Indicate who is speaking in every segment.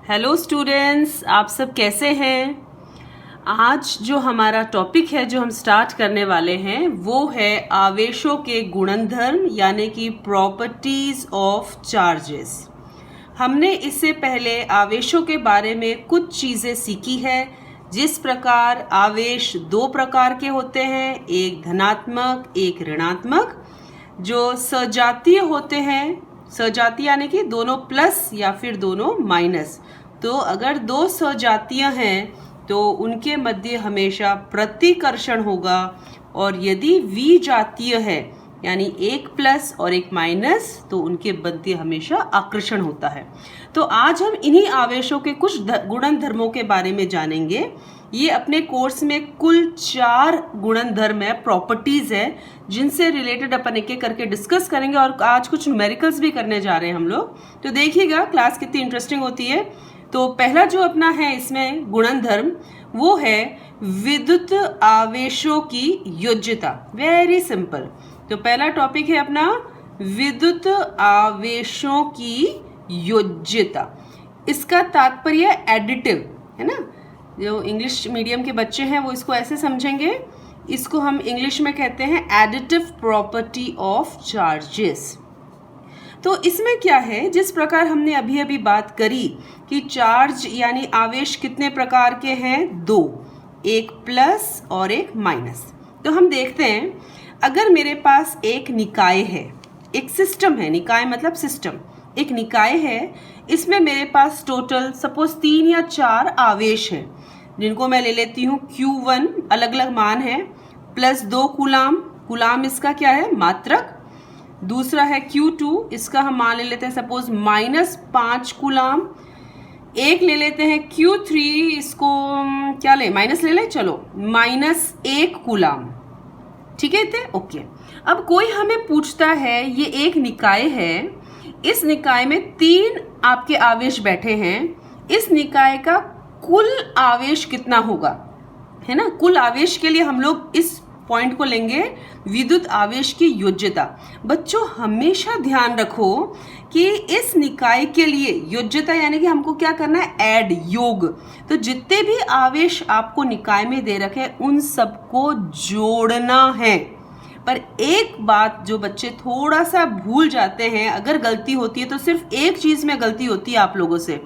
Speaker 1: Hello students, आप सब कैसे हैं। आज जो हमारा टॉपिक है जो हम स्टार्ट करने वाले हैं वो है आवेशों के गुणधर्म यानी कि प्रॉपर्टीज ऑफ चार्जेस। हमने इससे पहले आवेशों के बारे में कुछ चीज़ें सीखी है। जिस प्रकार आवेश दो प्रकार के होते हैं, एक धनात्मक एक ऋणात्मक। जो सजातीय होते हैं, सजातीय यानी कि दोनों प्लस या फिर दोनों माइनस। तो अगर दो सजातीय हैं तो उनके मध्य हमेशा प्रतिकर्षण होगा, और यदि विजातीय है यानी एक प्लस और एक माइनस तो उनके मध्य हमेशा आकर्षण होता है। तो आज हम इन्हीं आवेशों के कुछ गुणधर्मों के बारे में जानेंगे। ये अपने कोर्स में कुल 4 गुणधर्म है, प्रॉपर्टीज है, जिनसे रिलेटेड अपन एक एक करके डिस्कस करेंगे। और आज कुछ न्यूमेरिकल्स भी करने जा रहे हैं हम लोग। तो देखिएगा क्लास कितनी इंटरेस्टिंग होती है। तो पहला जो अपना है इसमें गुणधर्म वो है विद्युत आवेशों की योज्यता। Very simple. तो पहला टॉपिक है अपना विद्युत आवेशों की योज्यता। इसका तात्पर्य एडिटिव है ना। जो इंग्लिश मीडियम के बच्चे हैं वो इसको ऐसे समझेंगे। इसको हम इंग्लिश में कहते हैं एडिटिव प्रॉपर्टी ऑफ चार्जेस। तो इसमें क्या है, जिस प्रकार हमने अभी अभी बात करी कि चार्ज यानी आवेश कितने प्रकार के हैं, 2, एक प्लस और एक माइनस। तो हम देखते हैं, अगर मेरे पास एक निकाय है, एक सिस्टम है, निकाय मतलब सिस्टम, एक निकाय है, इसमें मेरे पास टोटल सपोज 3 या 4 आवेश हैं, जिनको मैं ले लेती हूँ Q1 अलग अलग मान है, प्लस 2 कूलाम। कूलाम इसका क्या है, मात्रक। दूसरा है Q2, इसका हम मान ले लेते हैं सपोज -5 कूलाम। एक ले लेते हैं Q3, इसको क्या ले, माइनस ले ले, चलो -1 कूलाम। ठीक है इतने ओके। अब कोई हमें पूछता है, ये एक निकाय है, इस निकाय में 3 आपके आवेश बैठे हैं, इस निकाय का कुल आवेश कितना होगा, है ना। कुल आवेश के लिए हम लोग इस पॉइंट को लेंगे विद्युत आवेश की योज्यता। बच्चों हमेशा ध्यान रखो कि इस निकाय के लिए योज्यता यानी कि हमको क्या करना है, ऐड, योग। तो जितने भी आवेश आपको निकाय में दे रखे हैं उन सबको जोड़ना है। पर एक बात जो बच्चे थोड़ा सा भूल जाते हैं, अगर गलती होती है तो सिर्फ एक चीज में गलती होती है आप लोगों से,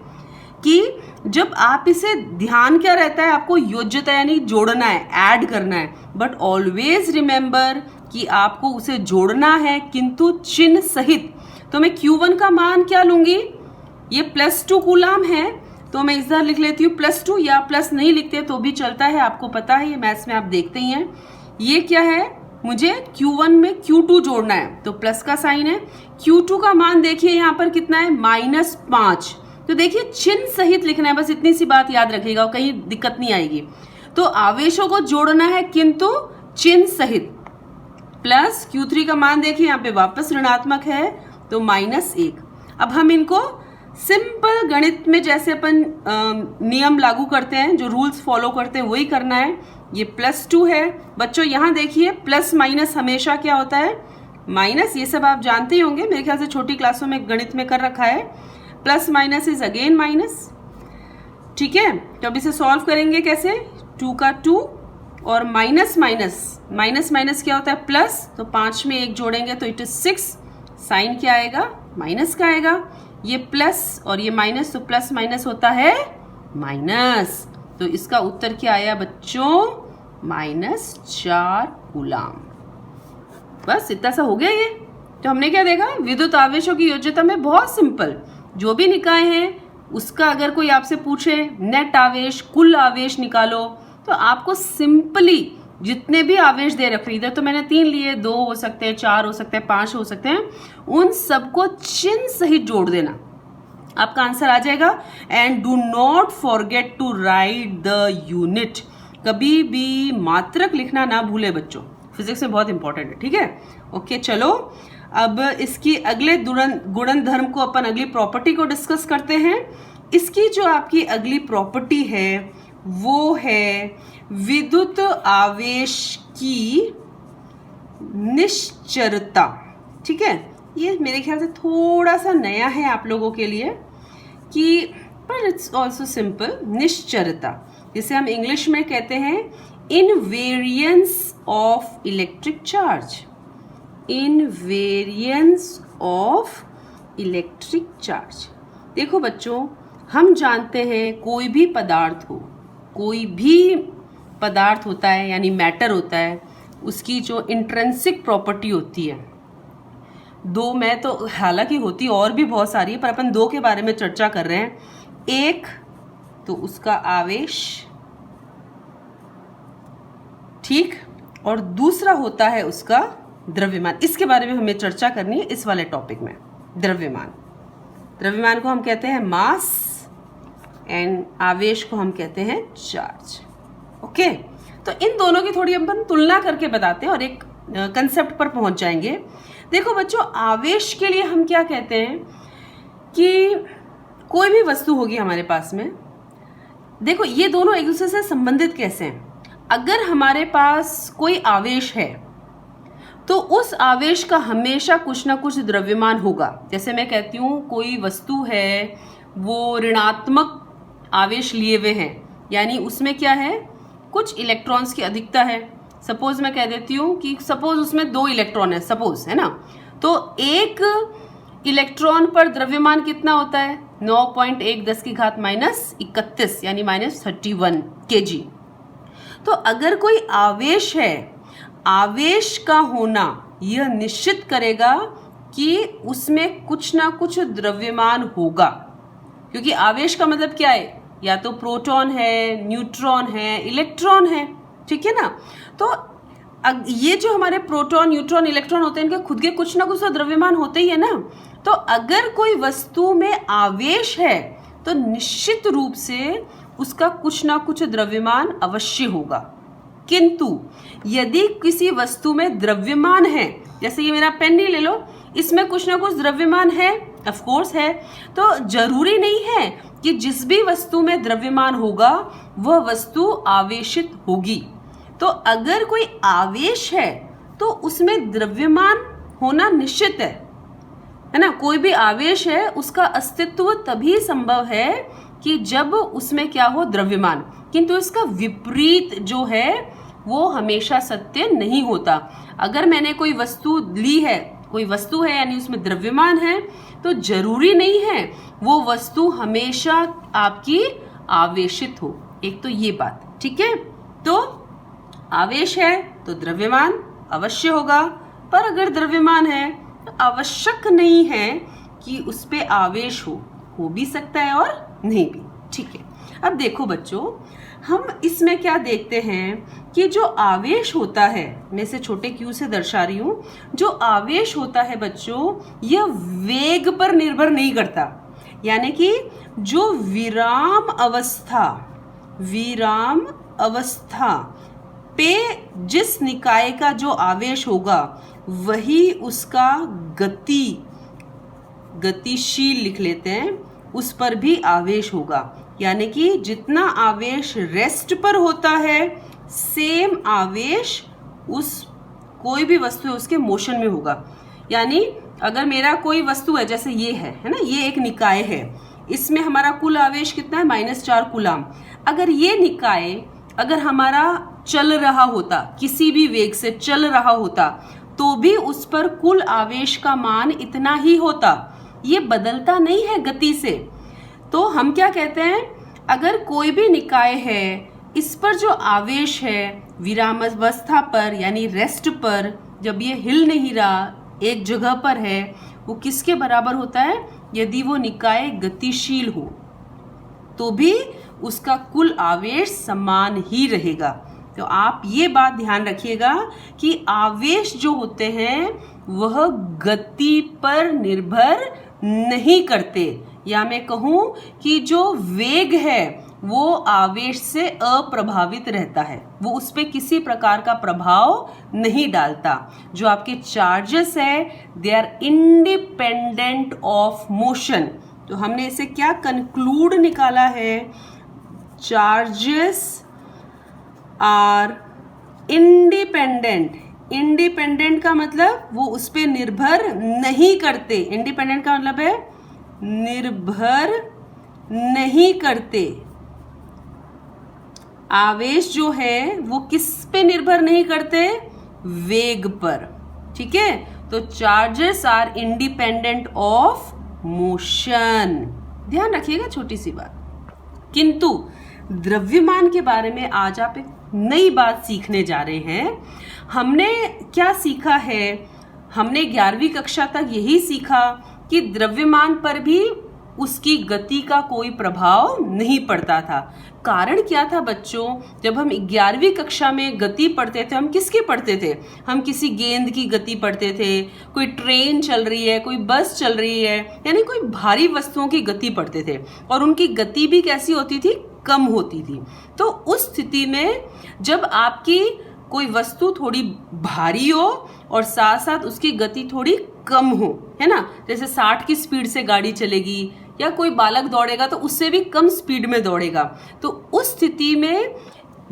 Speaker 1: कि जब आप इसे, ध्यान क्या रहता है, आपको योज्यता यानी जोड़ना है, ऐड करना है। बट ऑलवेज रिमेंबर कि आपको उसे जोड़ना है, किंतु चिन्ह सहित। तो मैं Q1 का मान क्या लूंगी, ये +2 कूलाम है, तो मैं इधर लिख लेती हूँ +2, या प्लस नहीं लिखते तो भी चलता है, आपको पता है, ये मैथ्स में आप देखते ही हैं। ये क्या है, मुझे Q1 में Q2 जोड़ना है, तो प्लस का साइन है। Q2 का मान देखिए यहाँ पर कितना है, -5। तो देखिए चिन्ह सहित लिखना है, बस इतनी सी बात याद रखिएगा, कहीं दिक्कत नहीं आएगी। तो आवेशों को जोड़ना है किंतु चिन्ह सहित। प्लस Q3 का मान देखिए यहाँ पे वापस ऋणात्मक है, तो -1। अब हम इनको सिंपल गणित में जैसे अपन नियम लागू करते हैं, जो रूल्स फॉलो करते हैं वही करना है। ये +2 है बच्चों, यहाँ देखिए प्लस माइनस हमेशा क्या होता है, माइनस। ये सब आप जानते ही होंगे, मेरे ख्याल से छोटी क्लासों में गणित में कर रखा है। Plus minus is again minus. ठीक है, तो अब इसे सॉल्व करेंगे कैसे, 2 का 2 और माइनस माइनस क्या होता है, प्लस। तो 5 में 1 जोड़ेंगे तो इट इज 6। साइन क्या आएगा, माइनस का आएगा। ये प्लस और ये माइनस, तो प्लस माइनस होता है माइनस। तो इसका उत्तर क्या आया बच्चों, -4 कूलाम। बस इतना सा हो गया ये। तो हमने क्या देखा, विद्युत आवेशों की योज्यता में बहुत सिंपल, जो भी निकाय है उसका अगर कोई आपसे पूछे नेट आवेश, कुल आवेश निकालो, तो आपको सिंपली जितने भी आवेश दे रखे, इधर तो मैंने 3 लिए, 2 हो सकते हैं, 4 हो सकते हैं, 5 हो सकते हैं, उन सबको चिन्ह सहित जोड़ देना, आपका आंसर आ जाएगा। And do not forget to write the unit. कभी भी मात्रक लिखना ना भूले बच्चों, फिजिक्स में बहुत इंपॉर्टेंट है। ठीक है ओके, चलो अब इसकी अगले गुणधर्म को, अपन अगली प्रॉपर्टी को डिस्कस करते हैं। इसकी जो आपकी अगली प्रॉपर्टी है वो है विद्युत आवेश की निश्चरता। ठीक है, ये मेरे ख्याल से थोड़ा सा नया है आप लोगों के लिए, कि बट इट्स ऑल्सो सिंपल, निश्चरता, जिसे हम इंग्लिश में कहते हैं invariance of electric charge, invariance of electric charge. देखो बच्चों, हम जानते हैं कोई भी पदार्थ हो, कोई भी पदार्थ होता है यानी मैटर होता है, उसकी जो इंट्रिंसिक प्रॉपर्टी होती है, दो में तो हालांकि होती और भी बहुत सारी है, पर अपन दो के बारे में चर्चा कर रहे हैं। एक तो उसका आवेश, ठीक, और दूसरा होता है उसका द्रव्यमान। इसके बारे में हमें चर्चा करनी है इस वाले टॉपिक में। द्रव्यमान, द्रव्यमान को हम कहते हैं मास एंड आवेश को हम कहते हैं चार्ज। ओके, तो इन दोनों की थोड़ी अपन तुलना करके बताते हैं और एक कंसेप्ट पर पहुंच जाएंगे। देखो बच्चों, आवेश के लिए हम क्या कहते हैं कि कोई भी वस्तु होगी हमारे पास में, देखो ये दोनों एक दूसरे से संबंधित कैसे हैं। अगर हमारे पास कोई आवेश है तो उस आवेश का हमेशा कुछ ना कुछ द्रव्यमान होगा। जैसे मैं कहती हूँ कोई वस्तु है वो ऋणात्मक आवेश लिए हुए हैं, यानी उसमें क्या है, कुछ इलेक्ट्रॉन्स की अधिकता है। सपोज मैं कह देती हूँ कि सपोज उसमें 2 इलेक्ट्रॉन है, सपोज, है ना, तो एक इलेक्ट्रॉन पर द्रव्यमान कितना होता है, 9.1 10 की घात -31 यानी -31 kg। तो अगर कोई आवेश है, आवेश का होना यह निश्चित करेगा कि उसमें कुछ ना कुछ द्रव्यमान होगा, क्योंकि आवेश का मतलब क्या है, या तो प्रोटॉन है, न्यूट्रॉन है, इलेक्ट्रॉन है, ठीक है ना। तो ये जो हमारे प्रोटॉन, न्यूट्रॉन, इलेक्ट्रॉन होते हैं, इनके खुद के कुछ ना कुछ तो द्रव्यमान होते ही है ना। तो अगर कोई वस्तु में आवेश है तो निश्चित रूप से उसका कुछ ना कुछ द्रव्यमान अवश्य होगा। किंतु यदि किसी वस्तु में द्रव्यमान है, जैसे ये मेरा पेन ही ले लो, इसमें कुछ ना कुछ द्रव्यमान है, ऑफ कोर्स है, तो जरूरी नहीं है कि जिस भी वस्तु में द्रव्यमान होगा वह वस्तु आवेशित होगी। तो अगर कोई आवेश है तो उसमें द्रव्यमान होना निश्चित है ना। कोई भी आवेश है उसका अस्तित्व तभी संभव है कि जब उसमें क्या हो, द्रव्यमान। किंतु इसका विपरीत जो है वो हमेशा सत्य नहीं होता। अगर मैंने कोई वस्तु ली है, कोई वस्तु है यानी उसमें द्रव्यमान है, तो जरूरी नहीं है वो वस्तु हमेशा आपकी आवेशित हो। एक तो ये बात, ठीक है। तो आवेश है तो द्रव्यमान अवश्य होगा, पर अगर द्रव्यमान है तो आवश्यक नहीं है कि उस पे आवेश हो भी सकता है और नहीं भी, ठीक है। अब देखो बच्चों, हम इसमें क्या देखते हैं कि जो आवेश होता है, मैं इसे छोटे क्यू से दर्शा रही हूँ, जो आवेश होता है बच्चों, यह वेग पर निर्भर नहीं करता। यानी कि जो विराम अवस्था पे जिस निकाय का जो आवेश होगा वही उसका गतिशील लिख लेते हैं, उस पर भी आवेश होगा। यानी कि जितना आवेश रेस्ट पर होता है, सेम आवेश उस कोई भी वस्तु है उसके मोशन में होगा। यानी अगर मेरा कोई वस्तु है, जैसे ये है ना, ये एक निकाय है, इसमें हमारा कुल आवेश कितना है, -4 कूलाम। अगर ये निकाय अगर हमारा चल रहा होता, किसी भी वेग से चल रहा होता, तो भी उस पर कुल आवेश का मान इतना ही होता। ये बदलता नहीं है गति से। तो हम क्या कहते हैं, अगर कोई भी निकाय है, इस पर जो आवेश है विरामावस्था पर यानी रेस्ट पर, जब ये हिल नहीं रहा, एक जगह पर है, वो किसके बराबर होता है, यदि वो निकाय गतिशील हो तो भी उसका कुल आवेश समान ही रहेगा। तो आप ये बात ध्यान रखिएगा कि आवेश जो होते हैं वह गति पर निर्भर नहीं करते, या मैं कहूँ कि जो वेग है वो आवेश से अप्रभावित रहता है, वो उस पर किसी प्रकार का प्रभाव नहीं डालता। जो आपके चार्जेस है, they are independent of motion. तो हमने इसे क्या कंक्लूड निकाला है, चार्जेस आर इंडिपेंडेंट। इंडिपेंडेंट का मतलब वो उस पर निर्भर नहीं करते। इंडिपेंडेंट का मतलब है निर्भर नहीं करते। आवेश जो है वो किस पे निर्भर नहीं करते? वेग पर। ठीक है, तो charges are independent of motion. ध्यान रखिएगा छोटी सी बात। किंतु द्रव्यमान के बारे में आज आप एक नई बात सीखने जा रहे हैं। हमने क्या सीखा है? हमने 11वीं कक्षा तक यही सीखा कि द्रव्यमान पर भी उसकी गति का कोई प्रभाव नहीं पड़ता था। कारण क्या था बच्चों? जब हम 11वीं कक्षा में गति पढ़ते थे, हम किसकी पढ़ते थे? हम किसी गेंद की गति पढ़ते थे, कोई ट्रेन चल रही है, कोई बस चल रही है, यानी कोई भारी वस्तुओं की गति पढ़ते थे, और उनकी गति भी कैसी होती थी? कम होती थी। तो उस स्थिति में जब आपकी कोई वस्तु थोड़ी भारी हो और साथ साथ उसकी गति थोड़ी कम हो, है ना, जैसे 60 की स्पीड से गाड़ी चलेगी या कोई बालक दौड़ेगा तो उससे भी कम स्पीड में दौड़ेगा, तो उस स्थिति में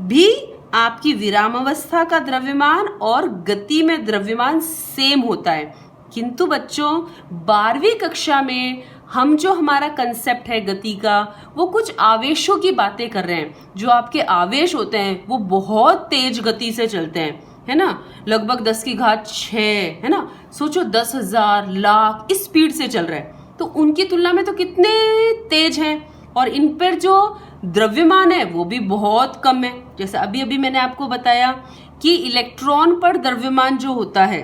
Speaker 1: भी आपकी विरामावस्था का द्रव्यमान और गति में द्रव्यमान सेम होता है। किंतु बच्चों 12वीं कक्षा में हम जो हमारा कंसेप्ट है गति का, वो कुछ आवेशों की बातें कर रहे हैं। जो आपके आवेश होते हैं वो बहुत तेज गति से चलते हैं, है ना, लगभग 10 की घात 6, है ना, सोचो 10,000 लाख इस स्पीड से चल रहा है, तो उनकी तुलना में तो कितने तेज हैं, और इन पर जो द्रव्यमान है वो भी बहुत कम है। जैसे अभी अभी मैंने आपको बताया कि इलेक्ट्रॉन पर द्रव्यमान जो होता है,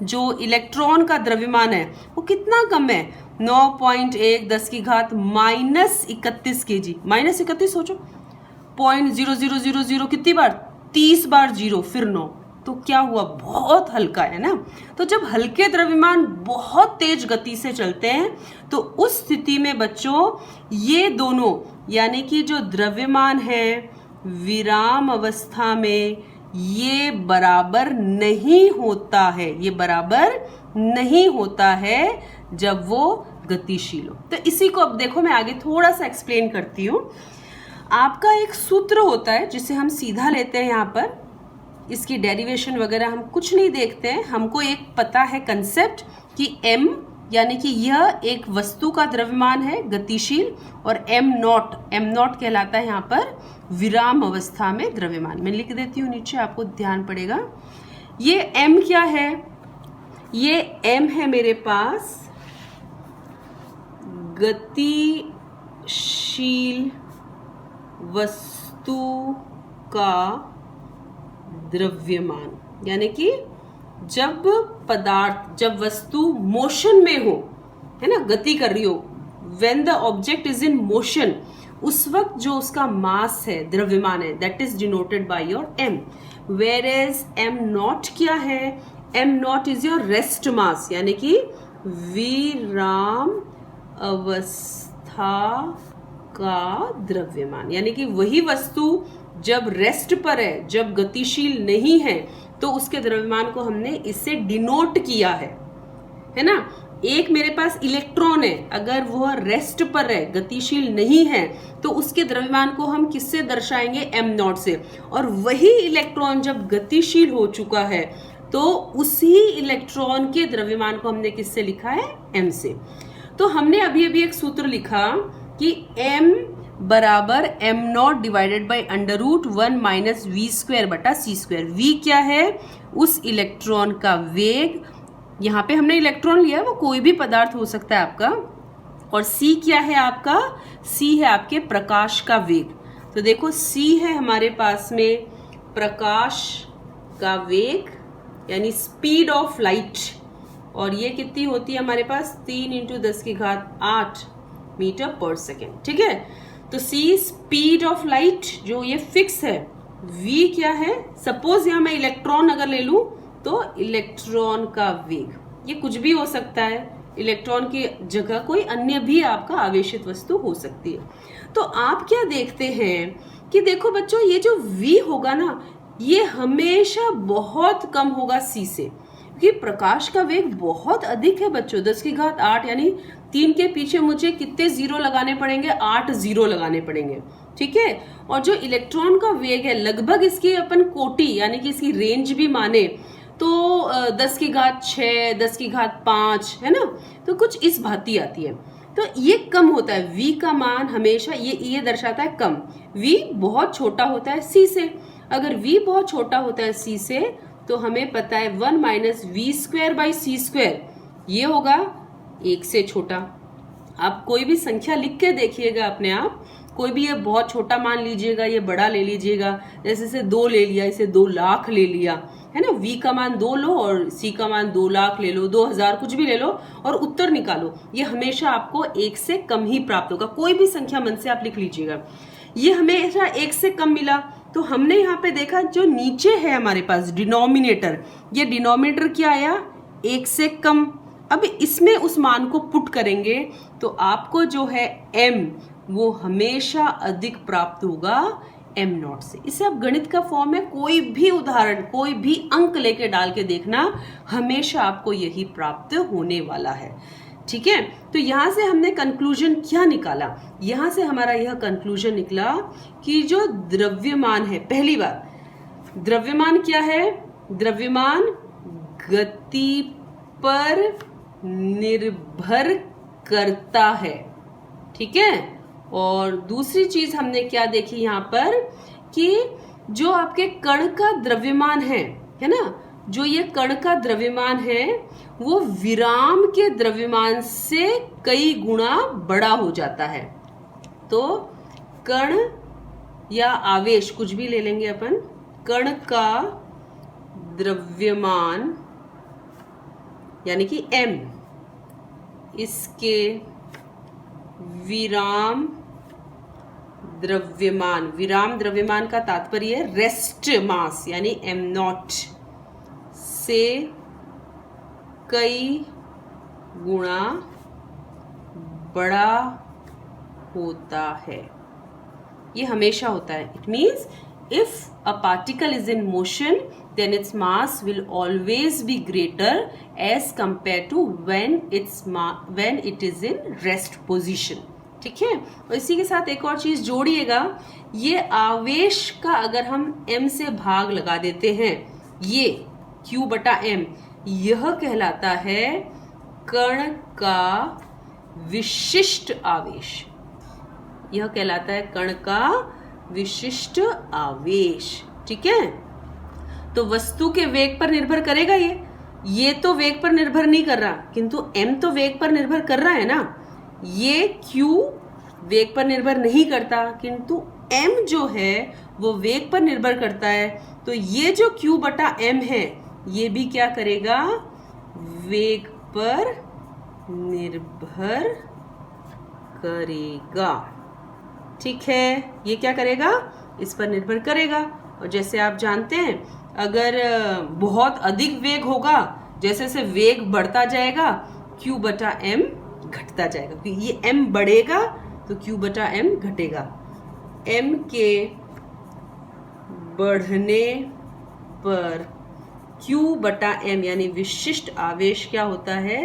Speaker 1: जो इलेक्ट्रॉन का द्रव्यमान है वो कितना कम है? 9.1 10 की घात -31 kg। -31 सोचो, 0.0000 कितनी बार? 30 बार 0 फिर 9, तो क्या हुआ? बहुत हल्का है ना। तो जब हल्के द्रव्यमान बहुत तेज गति से चलते हैं तो उस स्थिति में बच्चों ये दोनों, यानी कि जो द्रव्यमान है विराम अवस्था में, ये बराबर नहीं होता है, ये बराबर नहीं होता है जब वो गतिशील हो। तो इसी को अब देखो मैं आगे थोड़ा सा एक्सप्लेन करती हूँ। आपका एक सूत्र होता है जिसे हम सीधा लेते हैं, यहाँ पर इसकी डेरिवेशन वगैरह हम कुछ नहीं देखते हैं, हमको एक पता है कंसेप्ट कि m, यानी कि यह एक वस्तु का द्रव्यमान है गतिशील, और m नॉट कहलाता है यहाँ पर विराम अवस्था में द्रव्यमान। मैं लिख देती हूँ नीचे, आपको ध्यान पड़ेगा। ये m क्या है? ये m है मेरे पास गतिशील वस्तु का द्रव्यमान, यानी कि जब वस्तु मोशन में हो, है ना, गति कर रही हो, when the object is in motion, उस वक्त जो उसका मास है, द्रव्यमान है, that is denoted by your m। Whereas m naught क्या है? m naught is your rest mass, यानी कि विराम अवस्था का द्रव्यमान, यानी कि वही वस्तु जब रेस्ट पर है, जब गतिशील नहीं है, तो उसके द्रव्यमान को हमने इससे डिनोट किया है ना। एक मेरे पास इलेक्ट्रॉन है, अगर वह रेस्ट पर है, गतिशील नहीं है, तो उसके द्रव्यमान को हम किससे दर्शाएंगे? m नॉट से। और वही इलेक्ट्रॉन जब गतिशील हो चुका है तो उसी इलेक्ट्रॉन के द्रव्यमान को हमने किससे लिखा है? m से। तो हमने अभी अभी एक सूत्र लिखा कि m बराबर m not divided by √1 minus v² बटा c²। v क्या है? उस इलेक्ट्रॉन का वेग, यहाँ पे हमने इलेक्ट्रॉन लिया है, वो कोई भी पदार्थ हो सकता है आपका, और c क्या है आपका? c है आपके प्रकाश का वेग। तो देखो c है हमारे पास में प्रकाश का वेग, यानी स्पीड ऑफ लाइट, और ये कितनी होती है हमारे पास? 3 × 10 की घात 8 मीटर पर सेकेंड। ठीक है, तो c स्पीड ऑफ लाइट जो ये फिक्स है, v क्या है? सपोज यहाँ मैं इलेक्ट्रॉन अगर ले लूं तो इलेक्ट्रॉन का वेग, ये कुछ भी हो सकता है, इलेक्ट्रॉन की जगह कोई अन्य भी आपका आवेशित वस्तु हो सकती है। तो आप क्या देखते हैं कि देखो बच्चों, ये जो v होगा ना, ये हमेशा बहुत कम होगा c से, क्योंकि प्रकाश का वेग बहुत अधिक है बच्चों, 10 की घात 8, यानी 3 के पीछे मुझे कितने जीरो लगाने पड़ेंगे? 8 जीरो लगाने पड़ेंगे। ठीक है, और जो इलेक्ट्रॉन का वेग है, लगभग इसकी अपन कोटि, यानी कि इसकी रेंज भी माने तो 10 की घात 6, 10 की घात 5, है ना, तो कुछ इस भांति आती है। तो ये कम होता है, v का मान हमेशा ये दर्शाता है कम। v बहुत छोटा होता है c से, अगर v बहुत छोटा होता है c से तो हमें पता है 1 minus v square by c square, ये होगा 1 से छोटा। आप कोई भी संख्या लिख के देखिएगा अपने आप, कोई भी ये बहुत छोटा मान लीजिएगा, ये बड़ा ले लीजिएगा, जैसे इसे 2 ले लिया, इसे 2 लाख ले लिया, है ना। v का मान 2 लो और c का मान 2 लाख ले लो, 2000 कुछ भी ले लो और उत्तर निकालो, ये हमेशा आपको 1 से कम ही प्राप्त होगा। कोई भी संख्या मन से आप लिख लीजिएगा, ये हमेशा 1 से कम मिला। तो हमने यहाँ पे देखा जो नीचे है हमारे पास डिनोमिनेटर, ये डिनोमिनेटर क्या आया, 1 से कम। अब इसमें उस मान को पुट करेंगे तो आपको जो है m वो हमेशा अधिक प्राप्त होगा m नॉट से। इसे आप गणित का फॉर्म है, कोई भी उदाहरण, कोई भी अंक लेके डाल के देखना, हमेशा आपको यही प्राप्त होने वाला है। ठीक है, तो यहां से हमने कंक्लूजन क्या निकाला, यहां से हमारा यह कंक्लूजन निकला कि जो द्रव्यमान है, पहली बात द्रव्यमान क्या है, द्रव्यमान गति पर निर्भर करता है। ठीक है, और दूसरी चीज हमने क्या देखी यहाँ पर कि जो आपके कण का द्रव्यमान है ना, जो ये कण का द्रव्यमान है वो विराम के द्रव्यमान से कई गुना बड़ा हो जाता है। तो कण या आवेश कुछ भी ले लेंगे अपन, कण का द्रव्यमान यानी कि m, इसके विराम द्रव्यमान, विराम द्रव्यमान का तात्पर्य है रेस्ट मास यानी m नॉट से कई गुना बड़ा होता है। ये हमेशा होता है। It means if a particle is in motion then its mass will always be greater as compared to when it is in rest position। ठीक है, और इसी के साथ एक और चीज जोड़िएगा, ये आवेश का अगर हम m से भाग लगा देते हैं, ये q बटा m, यह कहलाता है कण का विशिष्ट आवेश, यह कहलाता है कण का विशिष्ट आवेश। ठीक है, तो वस्तु के वेग पर निर्भर करेगा ये तो वेग पर निर्भर नहीं कर रहा, किंतु m तो वेग पर निर्भर कर रहा है ना। ये q वेग पर निर्भर नहीं करता, किंतु m जो है वो वेग पर निर्भर करता है। तो ये जो q बटा m है ये भी क्या करेगा, वेग पर निर्भर करेगा। ठीक है, ये क्या करेगा, इस पर निर्भर करेगा। और जैसे आप जानते हैं अगर बहुत अधिक वेग होगा, जैसे जैसे वेग बढ़ता जाएगा q बटा m घटता जाएगा, क्योंकि ये m बढ़ेगा तो q बटा m घटेगा। m के बढ़ने पर q बटा m यानी विशिष्ट आवेश क्या होता है,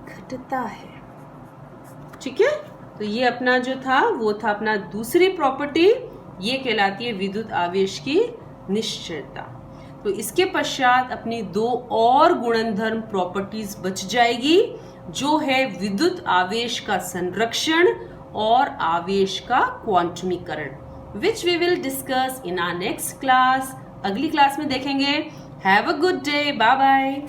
Speaker 1: घटता है। ठीक है, तो ये अपना जो था वो था अपना दूसरी प्रॉपर्टी, ये कहलाती है विद्युत आवेश की निश्चलता। तो इसके पश्चात अपनी 2 और गुणनधर्म प्रॉपर्टीज बच जाएगी, जो है विद्युत आवेश का संरक्षण और आवेश का क्वांटमीकरण, which we will discuss in our next class. अगली क्लास में देखेंगे। Have a good day, bye bye.